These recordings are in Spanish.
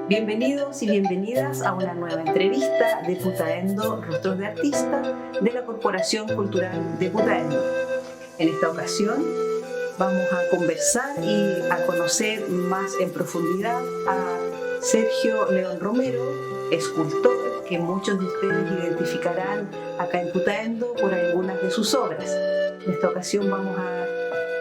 Bienvenidos y bienvenidas a una nueva entrevista de Putaendo, Rostros de Artista, de la Corporación Cultural de Putaendo. En esta ocasión vamos a conversar y a conocer más en profundidad a Sergio León Romero, escultor que muchos de ustedes identificarán acá en Putaendo por algunas de sus obras. En esta ocasión vamos a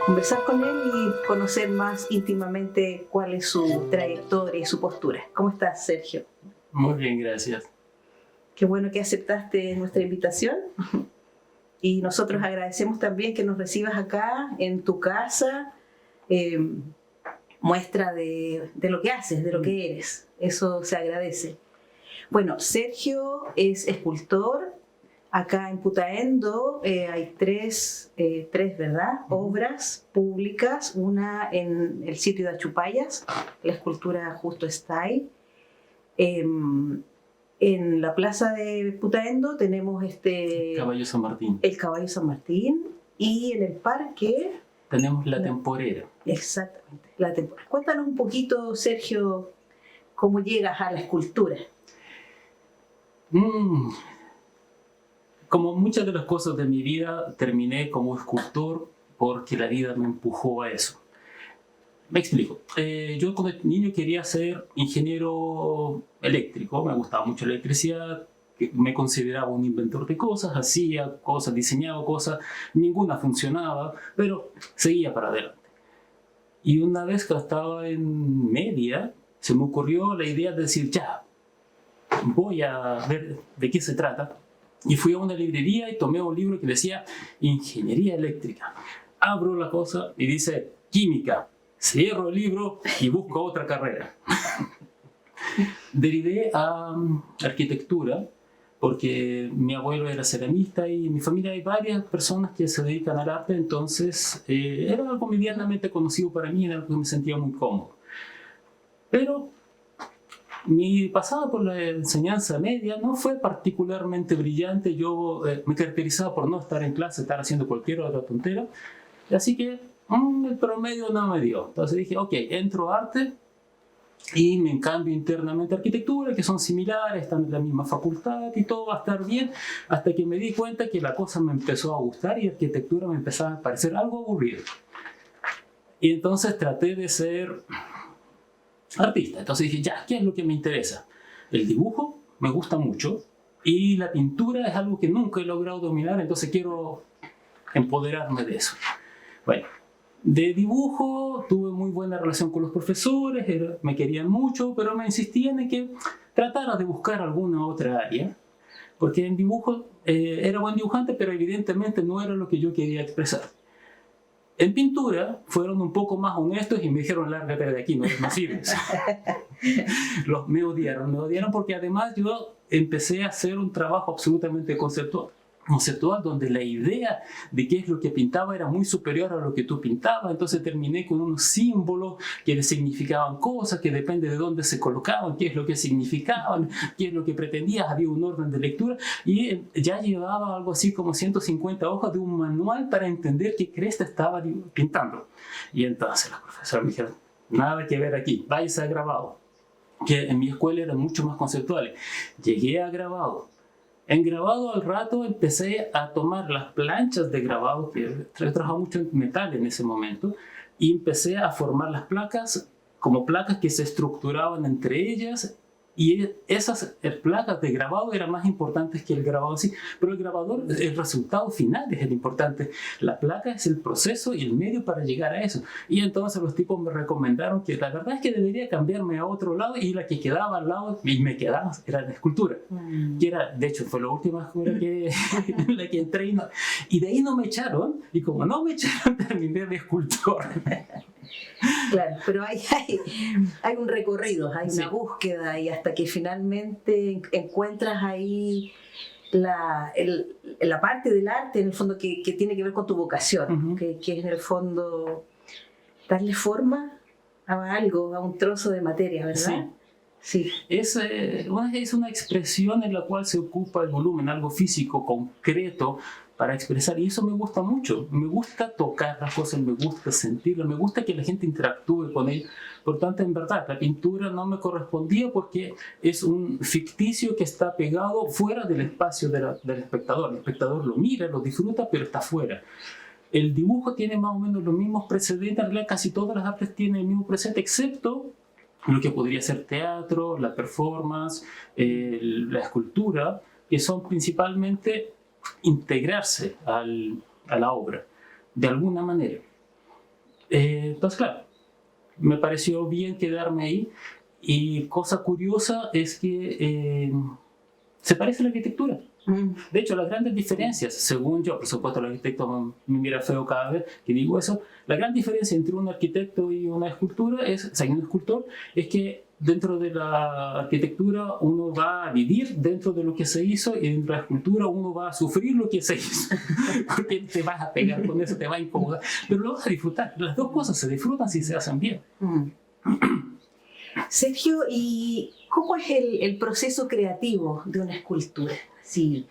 conversar con él y conocer más íntimamente cuál es su trayectoria y su postura. ¿Cómo estás, Sergio? Muy bien, gracias. Qué bueno que aceptaste nuestra invitación. Y nosotros agradecemos también que nos recibas acá en tu casa, muestra de lo que haces, de lo que eres. Eso se agradece. Bueno, Sergio es escultor. Acá en Putaendo hay tres, ¿verdad? Obras públicas, una en el sitio de Achupayas, la escultura Justo está ahí. En la plaza de Putaendo tenemos El Caballo San Martín. El Caballo San Martín, y en el parque tenemos la Temporera. Exactamente, la Temporera. Cuéntanos un poquito, Sergio, cómo llegas a la escultura. Como muchas de las cosas de mi vida, terminé como escultor porque la vida me empujó a eso. Me explico. Yo cuando niño quería ser ingeniero eléctrico, me gustaba mucho la electricidad, me consideraba un inventor de cosas, hacía cosas, diseñaba cosas, ninguna funcionaba, pero seguía para adelante. Y una vez que estaba en media, se me ocurrió la idea de decir, ya, voy a ver de qué se trata. Y fui a una librería y tomé un libro que decía Ingeniería Eléctrica. Abro la cosa y dice Química. Cierro el libro y busco otra carrera. Derivé a Arquitectura porque mi abuelo era ceramista y en mi familia hay varias personas que se dedican al arte, entonces era algo medianamente conocido para mí, era algo que me sentía muy cómodo. Pero mi pasada por la enseñanza media no fue particularmente brillante. Yo me caracterizaba por no estar en clase, estar haciendo cualquier otra tontera. Así que el promedio no me dio. Entonces dije, ok, entro a arte y me cambio internamente a arquitectura, que son similares, están en la misma facultad y todo va a estar bien. Hasta que me di cuenta que la cosa me empezó a gustar y arquitectura me empezaba a parecer algo aburrido. Y entonces traté de ser artista. Entonces dije, ya, ¿qué es lo que me interesa? El dibujo me gusta mucho y la pintura es algo que nunca he logrado dominar, entonces quiero empoderarme de eso. Bueno, de dibujo tuve muy buena relación con los profesores, me querían mucho, pero me insistían en que tratara de buscar alguna otra área, porque en dibujo era buen dibujante, pero evidentemente no era lo que yo quería expresar. En pintura fueron un poco más honestos y me dijeron, lárgate de aquí, no sirves. Me odiaron porque además yo empecé a hacer un trabajo absolutamente conceptual, donde la idea de qué es lo que pintaba era muy superior a lo que tú pintabas. Entonces terminé con unos símbolos que significaban cosas, que depende de dónde se colocaban, qué es lo que significaban, qué es lo que pretendías, había un orden de lectura y ya llevaba algo así como 150 hojas de un manual para entender qué cresta estaba pintando. Y entonces los profesores me dijeron, nada que ver aquí, váyase a grabado, que en mi escuela eran mucho más conceptuales. Llegué a grabado. En grabado al rato empecé a tomar las planchas de grabado, que trabajaba mucho en metal en ese momento, y empecé a formar las placas como placas que se estructuraban entre ellas, y esas placas de grabado eran más importantes que el grabado en sí, pero el resultado final es el importante. La placa es el proceso y el medio para llegar a eso. Y entonces los tipos me recomendaron que la verdad es que debería cambiarme a otro lado, y la que quedaba al lado, y me quedaba, era la escultura. Que era, de hecho, fue la última escuela en la que entré, y de ahí no me echaron, y como no me echaron, terminé de escultor. Claro, pero hay un recorrido, hay una búsqueda, y hasta que finalmente encuentras ahí la parte del arte, en el fondo, que tiene que ver con tu vocación, que es en el fondo darle forma a algo, a un trozo de materia, ¿verdad? Sí. Es una expresión en la cual se ocupa el volumen, algo físico, concreto, para expresar, y eso me gusta mucho. Me gusta tocar las cosas, me gusta sentirlas, me gusta que la gente interactúe con ellas. Por tanto, en verdad, la pintura no me correspondía porque es un ficticio que está pegado fuera del espacio del espectador. El espectador lo mira, lo disfruta, pero está fuera. El dibujo tiene más o menos los mismos precedentes, en realidad casi todas las artes tienen el mismo precedente, excepto lo que podría ser teatro, la performance, la escultura, que son principalmente integrarse a la obra, de alguna manera. Entonces, claro, me pareció bien quedarme ahí, y cosa curiosa es que se parece a la arquitectura. De hecho, las grandes diferencias, según yo, por supuesto el arquitecto me mira feo cada vez que digo eso, la gran diferencia entre un arquitecto y una escultura es, o sea, y un escultor, es que dentro de la arquitectura uno va a vivir dentro de lo que se hizo, y dentro de la escultura uno va a sufrir lo que se hizo, porque te vas a pegar con eso, te va a incomodar, pero lo vas a disfrutar. Las dos cosas se disfrutan si se hacen bien. Sergio, ¿y cómo es el proceso creativo de una escultura? Sí,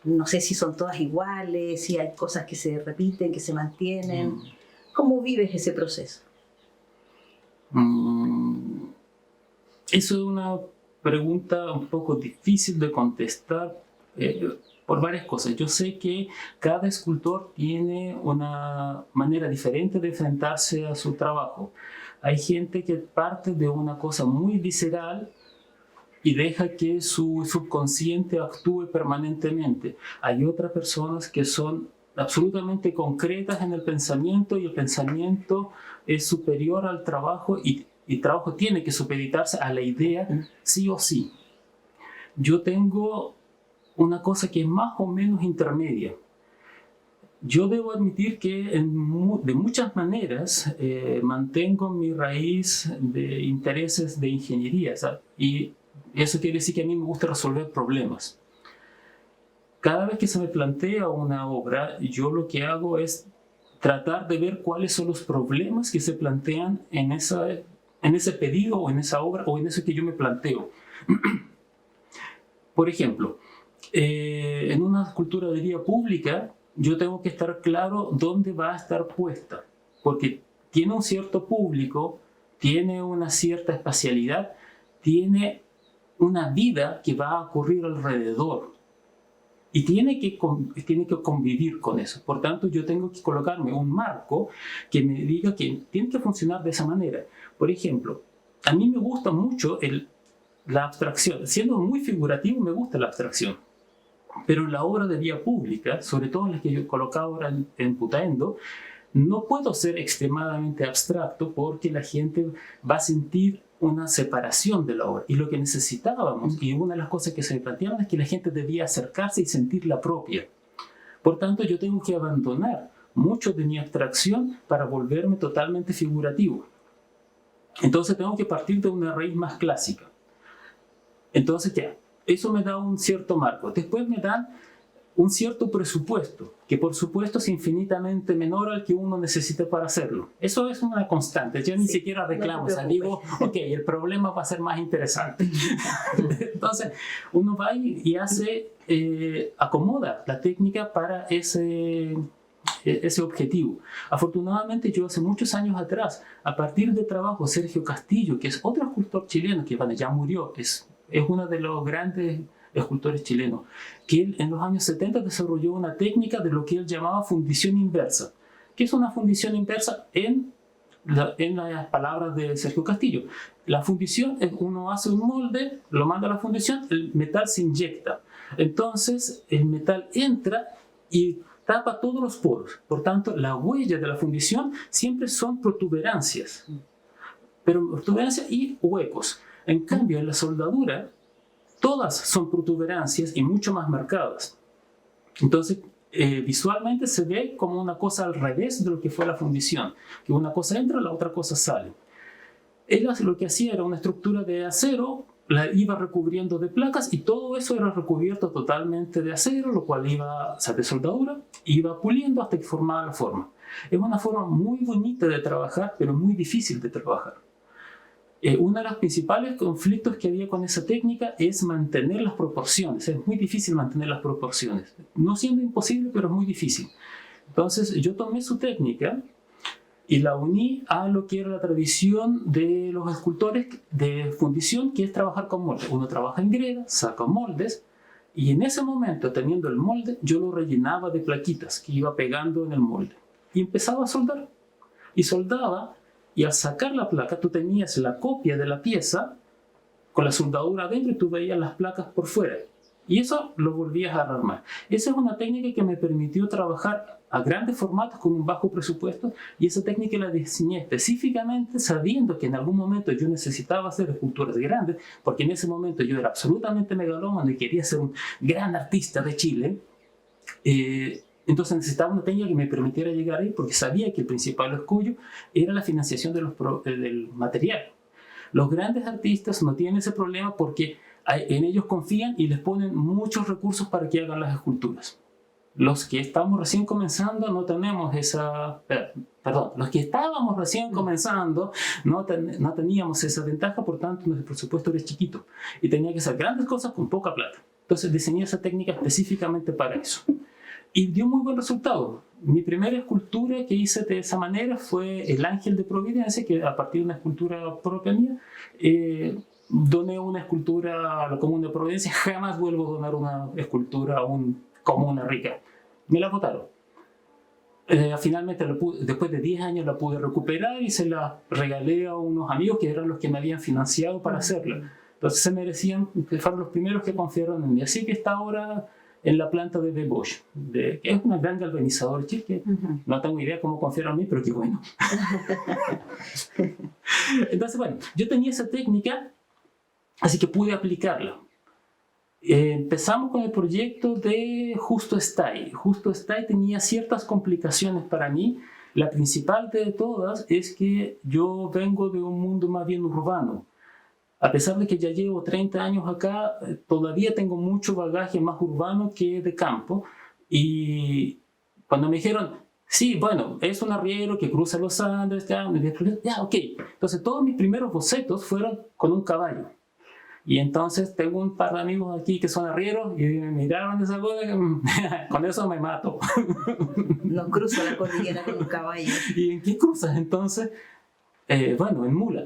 no sé si son todas iguales, si hay cosas que se repiten, que se mantienen. ¿Cómo vives ese proceso? Eso es una pregunta un poco difícil de contestar por varias cosas. Yo sé que cada escultor tiene una manera diferente de enfrentarse a su trabajo. Hay gente que parte de una cosa muy visceral y deja que su subconsciente actúe permanentemente. Hay otras personas que son absolutamente concretas en el pensamiento, y el pensamiento es superior al trabajo, y el trabajo tiene que supeditarse a la idea sí o sí. Yo tengo una cosa que es más o menos intermedia. Yo debo admitir que de muchas maneras mantengo mi raíz de intereses de ingeniería, ¿sabes? Y eso quiere decir que a mí me gusta resolver problemas. Cada vez que se me plantea una obra, yo lo que hago es tratar de ver cuáles son los problemas que se plantean en ese pedido, o en esa obra, o en eso que yo me planteo. Por ejemplo, en una escultura de vía pública, yo tengo que estar claro dónde va a estar puesta, porque tiene un cierto público, tiene una cierta espacialidad, tiene una vida que va a ocurrir alrededor, y tiene que convivir con eso. Por tanto, yo tengo que colocarme un marco que me diga que tiene que funcionar de esa manera. Por ejemplo, a mí me gusta mucho la abstracción. Siendo muy figurativo, me gusta la abstracción. Pero en la obra de vía pública, sobre todo en la que yo he colocado ahora en Putaendo, no puedo ser extremadamente abstracto, porque la gente va a sentir una separación de la obra. Y lo que necesitábamos, y una de las cosas que se me planteaban, es que la gente debía acercarse y sentirla propia. Por tanto, yo tengo que abandonar mucho de mi abstracción para volverme totalmente figurativo. Entonces tengo que partir de una raíz más clásica. Entonces ya, eso me da un cierto marco. Después me dan un cierto presupuesto, que por supuesto es infinitamente menor al que uno necesita para hacerlo. Eso es una constante. Yo ni siquiera reclamo, o sea, digo, ok, el problema va a ser más interesante. Entonces, uno va y hace, acomoda la técnica para ese objetivo. Afortunadamente, yo hace muchos años atrás, a partir de trabajo Sergio Castillo, que es otro escultor chileno, que bueno, ya murió, es uno de los grandes escultores chilenos, que él en los años 70 desarrolló una técnica de lo que él llamaba fundición inversa. ¿Qué es una fundición inversa? En las palabras de Sergio Castillo, la fundición es: uno hace un molde, lo manda a la fundición, el metal se inyecta, entonces el metal entra y tapa todos los poros. Por tanto, la huella de la fundición siempre son protuberancias, pero protuberancias y huecos. En cambio, en la soldadura, todas son protuberancias y mucho más marcadas. Entonces, visualmente se ve como una cosa al revés de lo que fue la fundición, que una cosa entra, la otra cosa sale. Él lo que hacía era una estructura de acero, la iba recubriendo de placas, y todo eso era recubierto totalmente de acero, lo cual iba, o sea, de soldadura, iba puliendo hasta que formaba la forma. Es una forma muy bonita de trabajar, pero muy difícil de trabajar. Uno de los principales conflictos que había con esa técnica es mantener las proporciones. Es muy difícil mantener las proporciones. No siendo imposible, pero es muy difícil. Entonces yo tomé su técnica y la uní a lo que era la tradición de los escultores de fundición, que es trabajar con moldes. Uno trabaja en greda, saca moldes, y en ese momento, teniendo el molde, yo lo rellenaba de plaquitas que iba pegando en el molde. Y empezaba a soldar. Y soldaba, y al sacar la placa, tú tenías la copia de la pieza con la soldadura adentro y tú veías las placas por fuera. Y eso lo volvías a armar. Esa es una técnica que me permitió trabajar a grandes formatos con un bajo presupuesto, y esa técnica la diseñé específicamente sabiendo que en algún momento yo necesitaba hacer esculturas grandes, porque en ese momento yo era absolutamente megalómano y quería ser un gran artista de Chile. Entonces necesitaba una técnica que me permitiera llegar ahí, porque sabía que el principal escollo era la financiación del material. Los grandes artistas no tienen ese problema porque en ellos confían y les ponen muchos recursos para que hagan las esculturas. Los que estamos recién comenzando no tenemos esa... Perdón, los que estábamos recién comenzando no teníamos esa ventaja, por tanto nuestro presupuesto era chiquito y tenía que hacer grandes cosas con poca plata. Entonces diseñé esa técnica específicamente para eso. Y dio muy buen resultado. Mi primera escultura que hice de esa manera fue el Ángel de Providencia, que a partir de una escultura propia mía, doné una escultura a la Comuna de Providencia. Jamás vuelvo a donar una escultura a una comuna rica. Me la botaron. Finalmente, después de 10 años, la pude recuperar y se la regalé a unos amigos que eran los que me habían financiado para hacerla. Entonces se merecían, que fueron los primeros que confiaron en mí. Así que está ahora en la planta de B. Bosch, que es una gran galvanizadora que no tengo idea cómo confiaron en mí, pero qué bueno. Entonces, bueno, yo tenía esa técnica, así que pude aplicarla. Empezamos con el proyecto de Justo Stay. Justo Stay tenía ciertas complicaciones para mí. La principal de todas es que yo vengo de un mundo más bien urbano. A pesar de que ya llevo 30 años acá, todavía tengo mucho bagaje más urbano que de campo. Y cuando me dijeron, sí, bueno, es un arriero que cruza los Andes, ya, ok. Entonces todos mis primeros bocetos fueron con un caballo. Y entonces tengo un par de amigos aquí que son arrieros y me miraron esa cosa, con eso me mato. No cruzo la cordillera con un caballo. ¿Y en qué cruzas entonces? Bueno, en mula.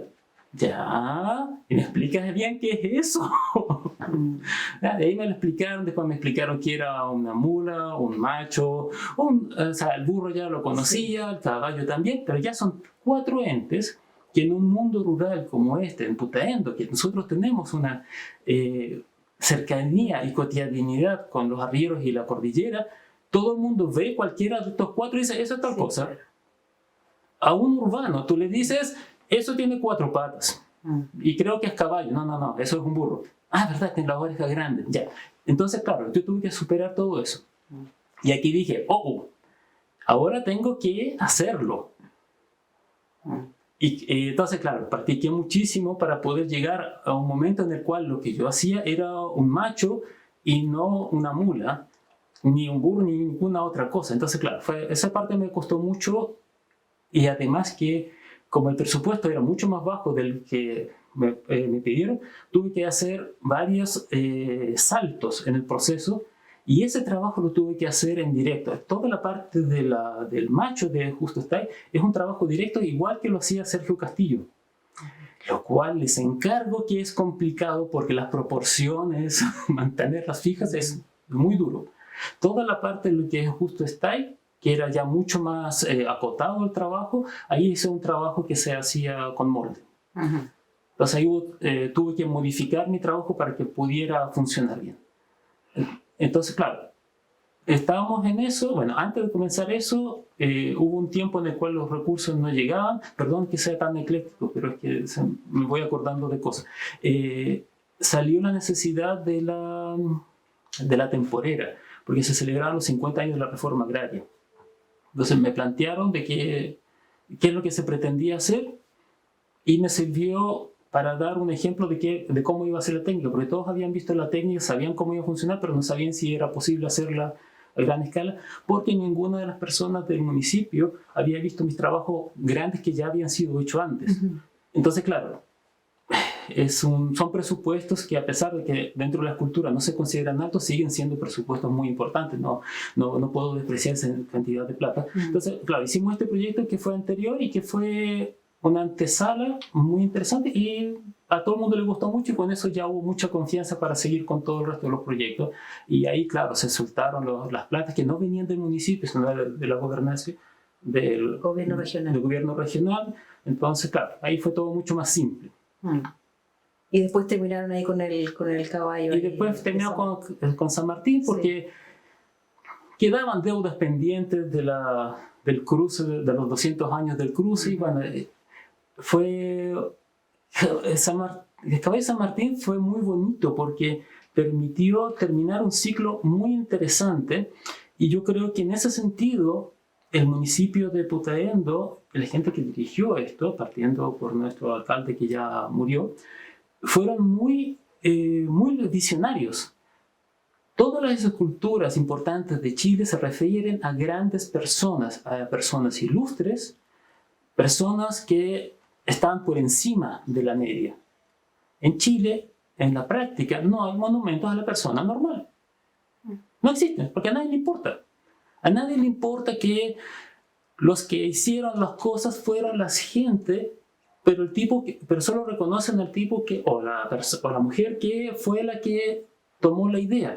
Ya, y me explicas bien qué es eso. De ahí me lo explicaron, después me explicaron que era una mula, un macho, o sea, el burro ya lo conocía, el caballo también, pero ya son 4 entes que en un mundo rural como este, en Putaendo, que nosotros tenemos una cercanía y cotidianidad con los arrieros y la cordillera, todo el mundo ve cualquiera de estos 4 y dice, eso es tal cosa. A un urbano tú le dices, eso tiene 4 patas y creo que es caballo. No, eso es un burro. Ah, verdad, tiene las orejas grandes. Ya. Entonces, claro, yo tuve que superar todo eso. Y aquí dije, ahora tengo que hacerlo. Y entonces, claro, practiqué muchísimo para poder llegar a un momento en el cual lo que yo hacía era un macho y no una mula, ni un burro, ni ninguna otra cosa. Entonces, claro, esa parte me costó mucho, y además que como el presupuesto era mucho más bajo del que me pidieron, tuve que hacer varios saltos en el proceso, y ese trabajo lo tuve que hacer en directo. Toda la parte del macho de Justo Stay es un trabajo directo, igual que lo hacía Sergio Castillo, lo cual les encargo que es complicado porque las proporciones, mantenerlas fijas es muy duro. Toda la parte de lo que es Justo Stay, que era ya mucho más acotado el trabajo, ahí hice un trabajo que se hacía con molde. Entonces ahí tuve que modificar mi trabajo para que pudiera funcionar bien. Entonces, claro, estábamos en eso. Bueno, antes de comenzar eso, hubo un tiempo en el cual los recursos no llegaban. Perdón que sea tan ecléctico, pero es que me voy acordando de cosas. Salió la necesidad de la temporera, porque se celebraron los 50 años de la reforma agraria. Entonces me plantearon de qué es lo que se pretendía hacer, y me sirvió para dar un ejemplo de cómo iba a ser la técnica, porque todos habían visto la técnica, sabían cómo iba a funcionar, pero no sabían si era posible hacerla a gran escala, porque ninguna de las personas del municipio había visto mis trabajos grandes que ya habían sido hechos antes. Entonces, claro, son presupuestos que, a pesar de que dentro de la escultura no se consideran altos, siguen siendo presupuestos muy importantes. No puedo despreciar esa cantidad de plata. Entonces, claro, hicimos este proyecto que fue anterior y que fue una antesala muy interesante, y a todo el mundo le gustó mucho, y con eso ya hubo mucha confianza para seguir con todo el resto de los proyectos. Y ahí, claro, se soltaron las platas que no venían del municipio, sino de la gobernación, del gobierno regional. Entonces, claro, ahí fue todo mucho más simple. Y después terminaron ahí con el caballo. Y después terminamos con San Martín, porque quedaban deudas pendientes del cruce, de los 200 años del cruce. Y bueno, el caballo de San Martín fue muy bonito porque permitió terminar un ciclo muy interesante, y yo creo que en ese sentido el municipio de Putaendo, la gente que dirigió esto, partiendo por nuestro alcalde que ya murió, fueron muy visionarios. Todas las esculturas importantes de Chile se refieren a grandes personas, a personas ilustres, personas que están por encima de la media. En Chile, en la práctica, no hay monumentos a la persona normal. No existen, porque a nadie le importa. A nadie le importa que los que hicieron las cosas fueron la gente, pero solo reconocen al tipo o la mujer que fue la que tomó la idea.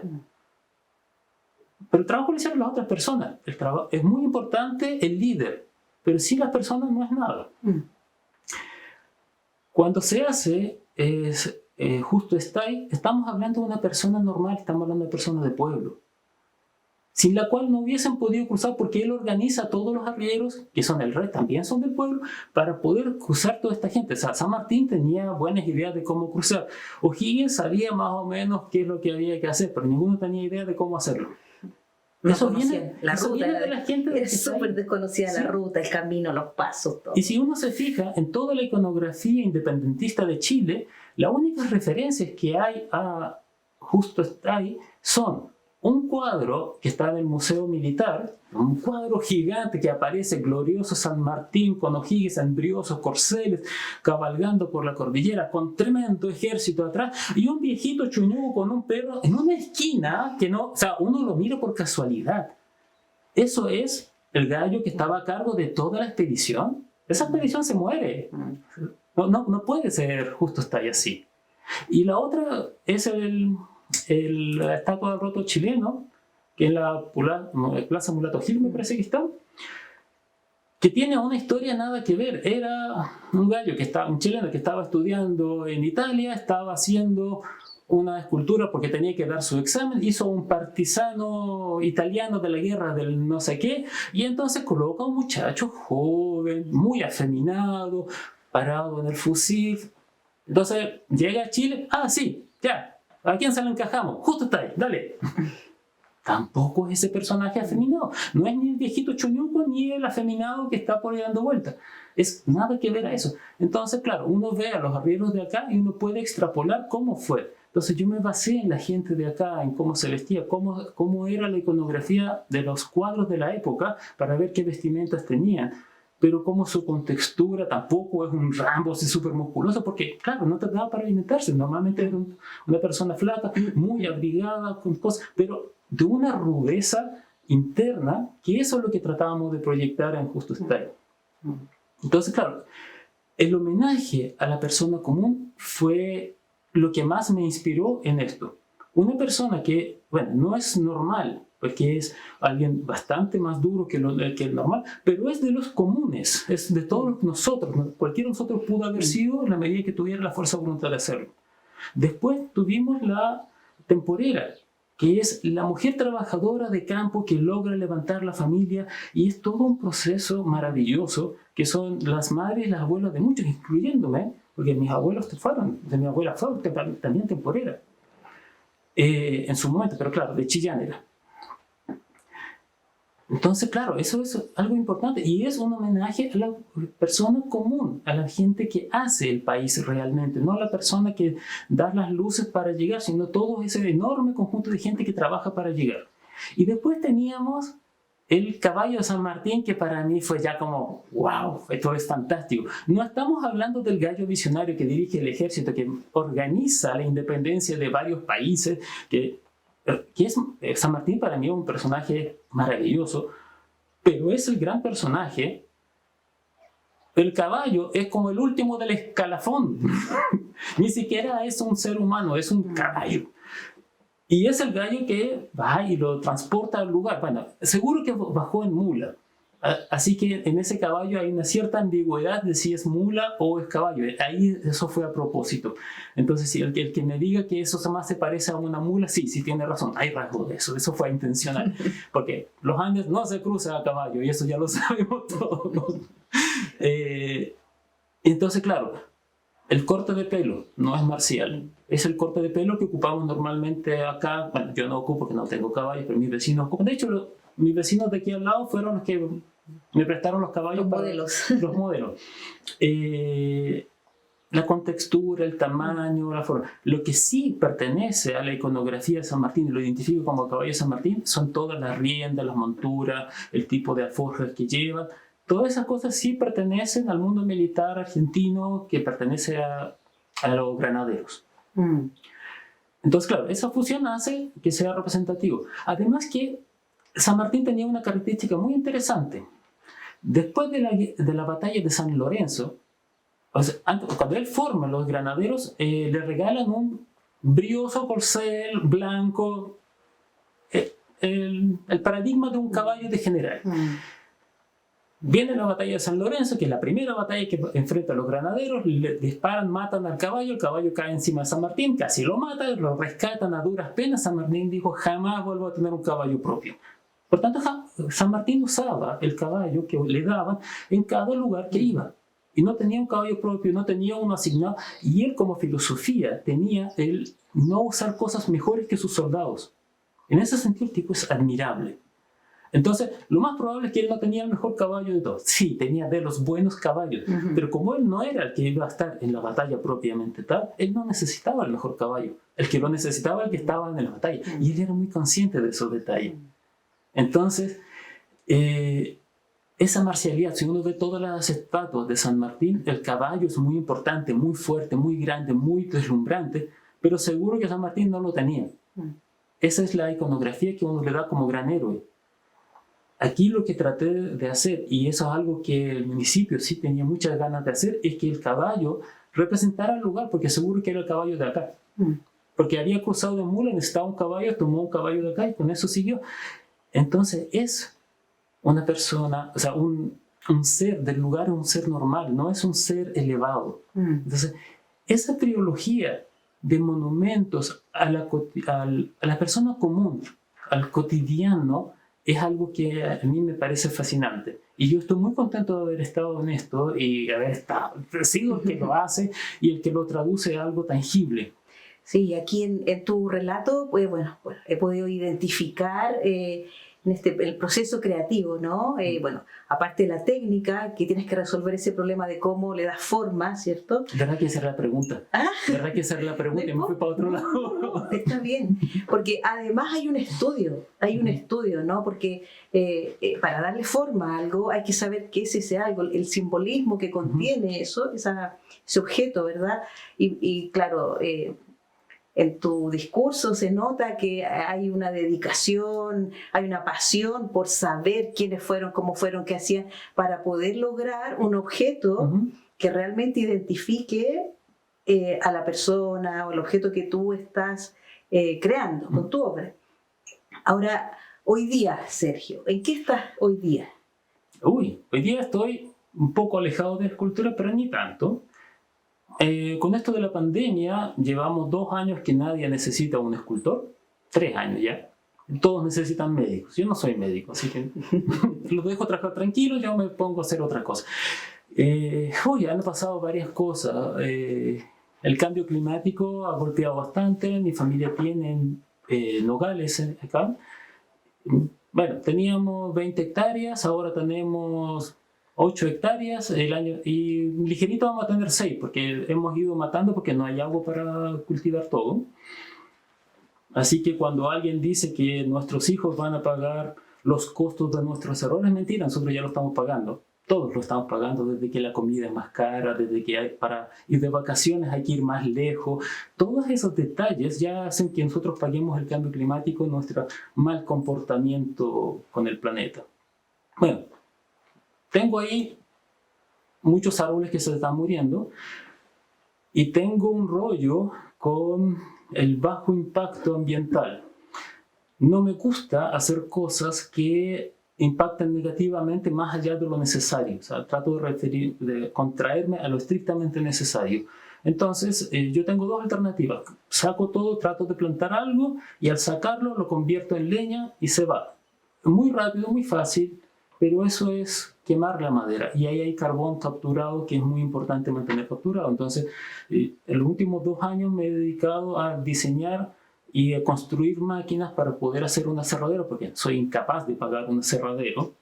Pero el trabajo lo hicieron las otras personas. Es muy importante el líder, pero sin las personas no es nada. Cuando se hace justo está ahí, estamos hablando de una persona normal, estamos hablando de una persona de pueblo, sin la cual no hubiesen podido cruzar, porque él organiza a todos los arrieros, que son el rey, también son del pueblo, para poder cruzar toda esta gente. O sea, San Martín tenía buenas ideas de cómo cruzar. O'Higgins sabía más o menos qué es lo que había que hacer, pero ninguno tenía idea de cómo hacerlo. Eso viene de la gente. Es súper desconocida la ruta, el camino, los pasos, todo. Y si uno se fija en toda la iconografía independentista de Chile, las únicas referencias que hay a justo está ahí son un cuadro que está en el Museo Militar, un cuadro gigante que aparece glorioso San Martín con O'Higgins, embriosos corceles, cabalgando por la cordillera con tremendo ejército atrás, y un viejito chuñugo con un perro en una esquina que no, o sea, uno lo mira por casualidad. Eso es el gallo que estaba a cargo de toda la expedición. Esa expedición se muere. No puede ser justo está ahí así. Y la otra es la estatua del roto chileno, que es la Plaza Mulato Gil, me parece que está, que tiene una historia nada que ver. Era un chileno que estaba estudiando en Italia, estaba haciendo una escultura porque tenía que dar su examen, hizo un partisano italiano de la guerra del no sé qué, y entonces coloca a un muchacho joven, muy afeminado, parado en el fusil. Entonces llega a Chile, sí, ya, ¿a quién se lo encajamos? Justo está ahí, dale. Tampoco es ese personaje afeminado. No es ni el viejito chuñuco ni el afeminado que está por ahí dando vueltas. Es nada que ver a eso. Entonces, claro, uno ve a los arrieros de acá y uno puede extrapolar cómo fue. Entonces yo me basé en la gente de acá, en cómo se vestía, cómo era la iconografía de los cuadros de la época, para ver qué vestimentas tenían. Pero como su contextura tampoco es un Rambo así súper musculoso, porque claro, no te daba para alimentarse. Normalmente era una persona flaca, muy abrigada, con cosas, pero de una rudeza interna, que eso es lo que tratábamos de proyectar en Justo Style. Entonces, claro, el homenaje a la persona común fue lo que más me inspiró en esto. Una persona que, bueno, no es normal, porque es alguien bastante más duro que el normal, pero es de los comunes, es de todos nosotros. Cualquiera de nosotros pudo haber sido en la medida que tuviera la fuerza de voluntad de hacerlo. Después tuvimos la temporera, que es la mujer trabajadora de campo que logra levantar la familia, y es todo un proceso maravilloso, que son las madres y las abuelas de muchos, incluyéndome, porque mis abuelos de mi abuela fue también temporera, en su momento, pero claro, de Chillán era. Entonces, claro, eso es algo importante, y es un homenaje a la persona común, a la gente que hace el país realmente, no a la persona que da las luces para llegar, sino todo ese enorme conjunto de gente que trabaja para llegar. Y después teníamos el caballo de San Martín, que para mí fue ya como, wow, esto es fantástico. No estamos hablando del gallo visionario que dirige el ejército, que organiza la independencia de varios países, que es, San Martín para mí es un personaje maravilloso, pero es el gran personaje. El caballo es como el último del escalafón. Ni siquiera es un ser humano, es un caballo. Y es el gallo que va y lo transporta al lugar. Bueno, seguro que bajó en mula. Así que en ese caballo hay una cierta ambigüedad de si es mula o es caballo. Ahí eso fue a propósito. Entonces, si el que me diga que eso más se parece a una mula, sí tiene razón. Hay rasgos de eso. Eso fue intencional. Porque los Andes no se cruzan a caballo y eso ya lo sabemos todos. Entonces, claro, el corte de pelo no es marcial. Es el corte de pelo que ocupamos normalmente acá. Bueno, yo no ocupo porque no tengo caballos, pero mis vecinos ocupan. De hecho, mis vecinos de aquí al lado fueron los que me prestaron los caballos. Los modelos. La contextura, el tamaño, la forma. Lo que sí pertenece a la iconografía de San Martín, y lo identifico como caballo de San Martín, son todas las riendas, las monturas, el tipo de alforjas que llevan. Todas esas cosas sí pertenecen al mundo militar argentino, que pertenece a los granaderos. Entonces, claro, esa fusión hace que sea representativo. Además que San Martín tenía una característica muy interesante. Después de la batalla de San Lorenzo, o sea, cuando él forma los granaderos, le regalan un brioso corcel blanco, el paradigma de un caballo de general. Viene la batalla de San Lorenzo, que es la primera batalla que enfrenta a los granaderos, le disparan, matan al caballo, el caballo cae encima de San Martín, casi lo matan, lo rescatan a duras penas. San Martín dijo, jamás vuelvo a tener un caballo propio. Por tanto, San Martín usaba el caballo que le daban en cada lugar que iba. Y no tenía un caballo propio, no tenía uno asignado. Y él, como filosofía, tenía el no usar cosas mejores que sus soldados. En ese sentido, el tipo es admirable. Entonces, lo más probable es que él no tenía el mejor caballo de todos. Sí, tenía de los buenos caballos, pero como él no era el que iba a estar en la batalla propiamente tal, él no necesitaba el mejor caballo. El que lo necesitaba era el que estaba en la batalla. Y él era muy consciente de esos detalles. Entonces, esa marcialidad, si uno ve todas las estatuas de San Martín, el caballo es muy importante, muy fuerte, muy grande, muy deslumbrante, pero seguro que San Martín no lo tenía. Esa es la iconografía que uno le da como gran héroe. Aquí lo que traté de hacer, y eso es algo que el municipio sí tenía muchas ganas de hacer, es que el caballo representara el lugar, porque seguro que era el caballo de acá. Porque había cruzado de mula, necesitaba un caballo, tomó un caballo de acá y con eso siguió. Entonces es una persona, o sea, un ser del lugar, un ser normal, no es un ser elevado. Entonces, esa trilogía de monumentos a la persona común, al cotidiano, es algo que a mí me parece fascinante. Y yo estoy muy contento de haber estado en esto y haber sido el que lo hace y el que lo traduce a algo tangible. Sí, aquí en tu relato, pues, bueno, he podido identificar el proceso creativo, ¿no? Bueno, aparte de la técnica, que tienes que resolver ese problema de cómo le das forma, ¿cierto? ¿Verdad que esa era la pregunta? ¿Verdad que esa era la pregunta? Y me fui para otro lado. No, está bien, porque además hay un estudio, ¿no? Porque para darle forma a algo hay que saber qué es ese algo, el simbolismo que contiene eso, ese objeto, ¿verdad? Y claro, en tu discurso se nota que hay una dedicación, hay una pasión por saber quiénes fueron, cómo fueron, qué hacían, para poder lograr un objeto que realmente identifique a la persona o el objeto que tú estás creando con tu obra. Ahora, hoy día, Sergio, ¿en qué estás hoy día? Hoy día estoy un poco alejado de la escultura, pero ni tanto. Con esto de la pandemia, llevamos 2 años que nadie necesita un escultor, 3 años ya. Todos necesitan médicos. Yo no soy médico, así que los dejo trabajar tranquilos, yo me pongo a hacer otra cosa. Han pasado varias cosas. El cambio climático ha golpeado bastante. Mi familia tiene nogales acá. Bueno, teníamos 20 hectáreas, ahora tenemos 8 hectáreas el año, y ligerito vamos a tener 6 porque hemos ido matando porque no hay agua para cultivar todo. Así que cuando alguien dice que nuestros hijos van a pagar los costos de nuestros errores. Mentira, nosotros ya lo estamos pagando. Todos lo estamos pagando, desde que la comida es más cara, desde que para ir de vacaciones hay que ir más lejos. Todos esos detalles ya hacen que nosotros paguemos el cambio climático, nuestro mal comportamiento con el planeta. Bueno, tengo ahí muchos árboles que se están muriendo y tengo un rollo con el bajo impacto ambiental. No me gusta hacer cosas que impactan negativamente más allá de lo necesario. O sea, trato de contraerme a lo estrictamente necesario. Entonces, yo tengo dos alternativas. Saco todo, trato de plantar algo y al sacarlo lo convierto en leña y se va. Muy rápido, muy fácil, pero eso es quemar la madera. Y ahí hay carbón capturado que es muy importante mantener capturado. Entonces, en los últimos 2 años me he dedicado a diseñar y a construir máquinas para poder hacer un aserradero, porque soy incapaz de pagar un aserradero,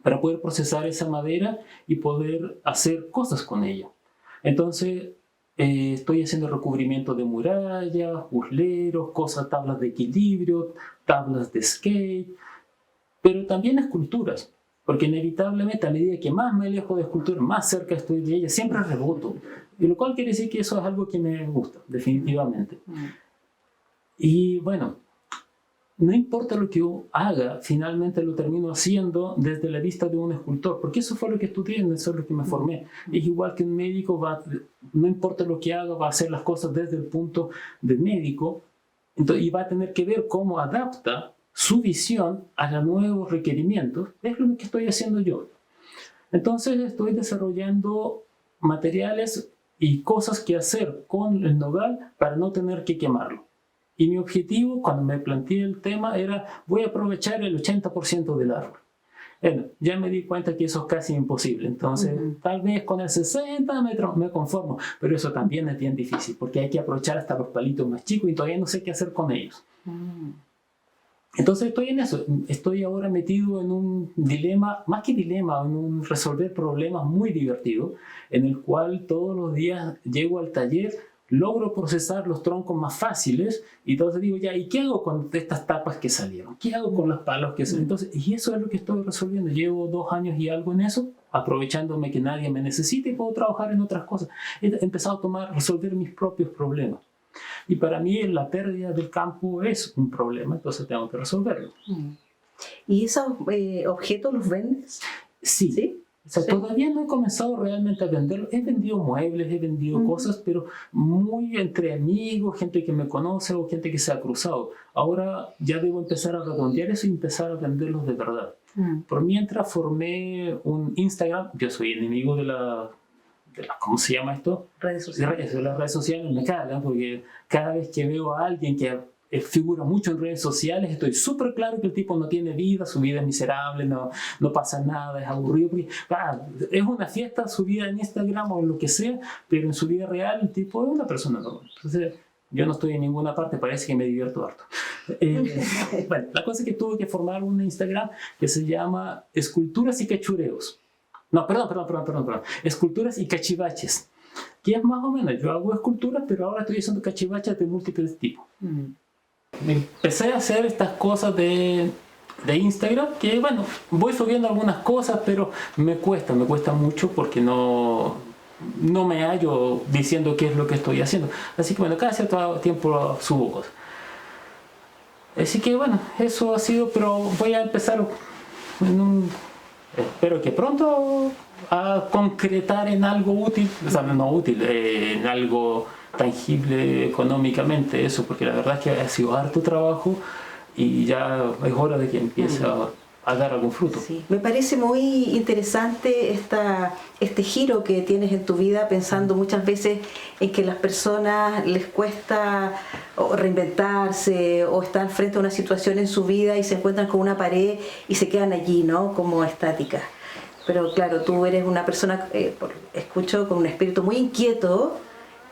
para poder procesar esa madera y poder hacer cosas con ella. Entonces, estoy haciendo recubrimiento de murallas, busleros, tablas de equilibrio, tablas de skate, pero también esculturas, porque inevitablemente a medida que más me alejo de escultura, más cerca estoy de ella, siempre reboto, y lo cual quiere decir que eso es algo que me gusta, definitivamente. Y bueno, no importa lo que yo haga, finalmente lo termino haciendo desde la vista de un escultor, porque eso fue lo que estudié, eso es lo que me formé. Es igual que un médico, no importa lo que haga, va a hacer las cosas desde el punto de médico, y va a tener que ver cómo adapta su visión a los nuevos requerimientos. Es lo que estoy haciendo yo. Entonces estoy desarrollando materiales y cosas que hacer con el nogal para no tener que quemarlo. Y mi objetivo, cuando me planteé el tema, era voy a aprovechar el 80% del árbol. Bueno, ya me di cuenta que eso es casi imposible. Entonces, tal vez con el 60 me conformo. Pero eso también es bien difícil, porque hay que aprovechar hasta los palitos más chicos y todavía no sé qué hacer con ellos. Entonces estoy en eso. Estoy ahora metido en un dilema, más que dilema, en un resolver problemas muy divertido, en el cual todos los días llego al taller, logro procesar los troncos más fáciles y entonces digo ya, ¿y qué hago con estas tapas que salieron? ¿Qué hago con los palos que salieron? Entonces, y eso es lo que estoy resolviendo. Llevo 2 años y algo en eso, aprovechándome que nadie me necesita y puedo trabajar en otras cosas. He empezado a resolver mis propios problemas. Y para mí la pérdida del campo es un problema, entonces tengo que resolverlo. ¿Y esos objetos los vendes? Sí. ¿Sí? O sea, sí. Todavía no he comenzado realmente a venderlo. He vendido muebles, he vendido cosas, pero muy entre amigos, gente que me conoce o gente que se ha cruzado. Ahora ya debo empezar a redondear eso y empezar a venderlos de verdad. Por mientras formé un Instagram. Yo soy enemigo de la ¿cómo se llama esto? Redes sociales. De las redes sociales me cagan, porque cada vez que veo a alguien que figura mucho en redes sociales, estoy súper claro que el tipo no tiene vida, su vida es miserable, no pasa nada, es aburrido, porque es una fiesta su vida en Instagram o en lo que sea, pero en su vida real el tipo es una persona normal. Entonces, yo no estoy en ninguna parte, parece que me divierto harto. Bueno, la cosa es que tuve que formar un Instagram que se llama Esculturas y Cachureos. No, perdón. Esculturas y cachivaches. Que es más o menos, yo hago esculturas, pero ahora estoy haciendo cachivaches de múltiples tipos. Empecé a hacer estas cosas de Instagram, que bueno, voy subiendo algunas cosas, pero me cuesta mucho porque no me hallo diciendo qué es lo que estoy haciendo. Así que bueno, cada cierto tiempo subo cosas. Así que bueno, eso ha sido, pero voy a empezar espero que pronto a concretar en algo útil, o sea, no útil, en algo tangible económicamente eso, porque la verdad es que ha sido harto trabajo y ya es hora de que empiece a dar algún fruto. Sí. Me parece muy interesante este giro que tienes en tu vida, pensando muchas veces en que a las personas les cuesta reinventarse o están frente a una situación en su vida y se encuentran con una pared y se quedan allí, ¿no? Como estáticas. Pero claro, tú eres una persona, escucho, con un espíritu muy inquieto,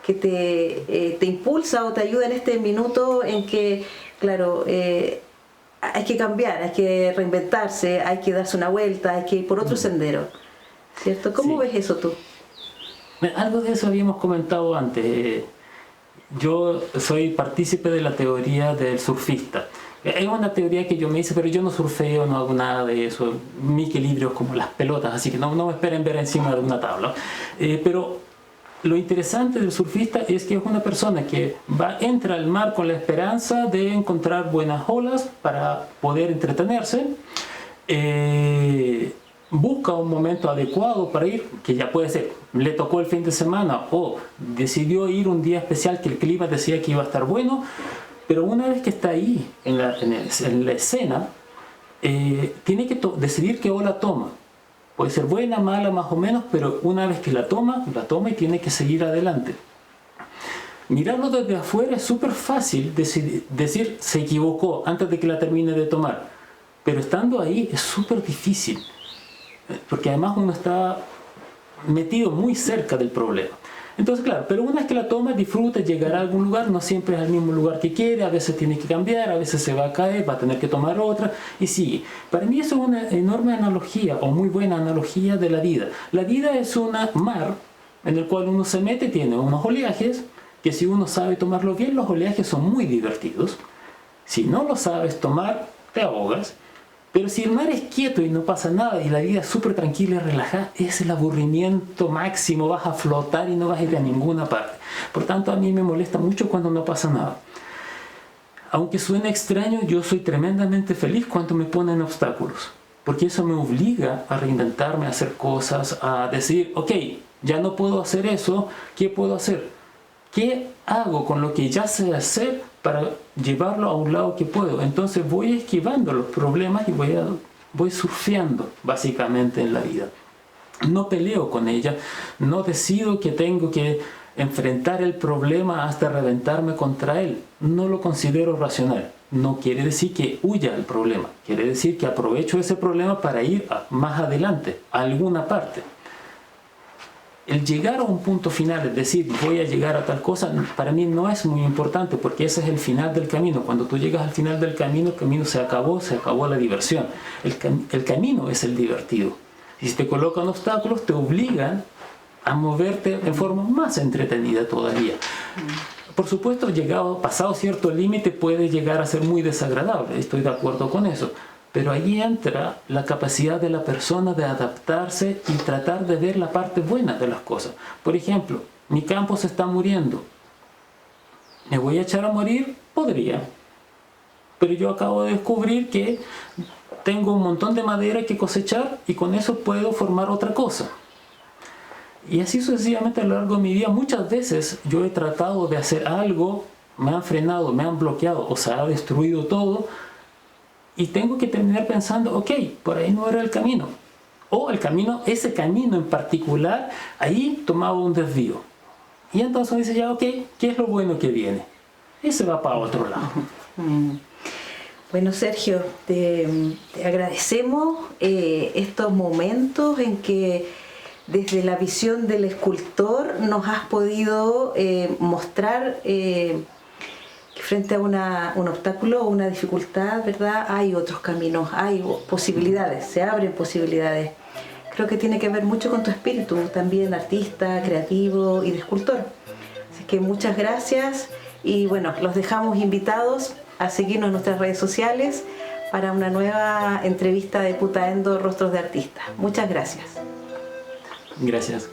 que te impulsa o te ayuda en este minuto en que, claro, hay que cambiar, hay que reinventarse, hay que darse una vuelta, hay que ir por otro sendero, ¿cierto? ¿Cómo ves eso tú? Algo de eso habíamos comentado antes. Yo soy partícipe de la teoría del surfista, Es una teoría que yo me hice, pero yo no surfeo, no hago nada de eso. Mi equilibrio es como las pelotas, así que no me esperen ver encima de una tabla. Pero lo interesante del surfista es que es una persona que entra al mar con la esperanza de encontrar buenas olas para poder entretenerse. Busca un momento adecuado para ir, que ya puede ser, le tocó el fin de semana o decidió ir un día especial que el clima decía que iba a estar bueno, pero una vez que está ahí en la escena, tiene que decidir qué ola toma. Puede ser buena, mala, más o menos, pero una vez que la toma y tiene que seguir adelante. Mirarlo desde afuera es súper fácil decir se equivocó antes de que la termine de tomar, pero estando ahí es súper difícil, porque además uno está metido muy cerca del problema. Entonces, claro, pero una vez que la toma, disfruta, llegará a algún lugar, no siempre es al mismo lugar que quiere, a veces tiene que cambiar, a veces se va a caer, va a tener que tomar otra, y sigue. Para mí eso es una enorme analogía, o muy buena analogía de la vida. La vida es un mar en el cual uno se mete, tiene unos oleajes, que si uno sabe tomarlo bien, los oleajes son muy divertidos. Si no lo sabes tomar, te ahogas. Pero si el mar es quieto y no pasa nada y la vida es súper tranquila y relajada, es el aburrimiento máximo, vas a flotar y no vas a ir a ninguna parte. Por tanto, a mí me molesta mucho cuando no pasa nada. Aunque suene extraño, yo soy tremendamente feliz cuando me ponen obstáculos, porque eso me obliga a reinventarme, a hacer cosas, a decir, ok, ya no puedo hacer eso, ¿qué puedo hacer? ¿Qué hago con lo que ya sé hacer para llevarlo a un lado que puedo? Entonces voy esquivando los problemas y voy surfeando básicamente en la vida. No peleo con ella, no decido que tengo que enfrentar el problema hasta reventarme contra él. No lo considero racional. No quiere decir que huya del problema, quiere decir que aprovecho ese problema para ir más adelante, a alguna parte. El llegar a un punto final, es decir, voy a llegar a tal cosa, para mí no es muy importante, porque ese es el final del camino. Cuando tú llegas al final del camino, el camino se acabó la diversión. El camino es el divertido. Y si te colocan obstáculos, te obligan a moverte en forma más entretenida todavía. Por supuesto, pasado cierto límite, puede llegar a ser muy desagradable, estoy de acuerdo con eso. Pero ahí entra la capacidad de la persona de adaptarse y tratar de ver la parte buena de las cosas. Por ejemplo, mi campo se está muriendo. ¿Me voy a echar a morir? Podría. Pero yo acabo de descubrir que tengo un montón de madera que cosechar y con eso puedo formar otra cosa. Y así sucesivamente a lo largo de mi vida, muchas veces yo he tratado de hacer algo, me han frenado, me han bloqueado o se ha destruido todo. Y tengo que terminar pensando, ok, por ahí no era el camino. O ese camino en particular, ahí tomaba un desvío. Y entonces dice ya, ok, ¿qué es lo bueno que viene? Ese va para otro lado. Bueno, Sergio, te agradecemos estos momentos en que desde la visión del escultor nos has podido mostrar frente a un obstáculo o una dificultad, ¿verdad? Hay otros caminos, hay posibilidades, se abren posibilidades. Creo que tiene que ver mucho con tu espíritu, también artista, creativo y de escultor. Así que muchas gracias y bueno, los dejamos invitados a seguirnos en nuestras redes sociales para una nueva entrevista de Putaendo Rostros de Artistas. Muchas gracias. Gracias.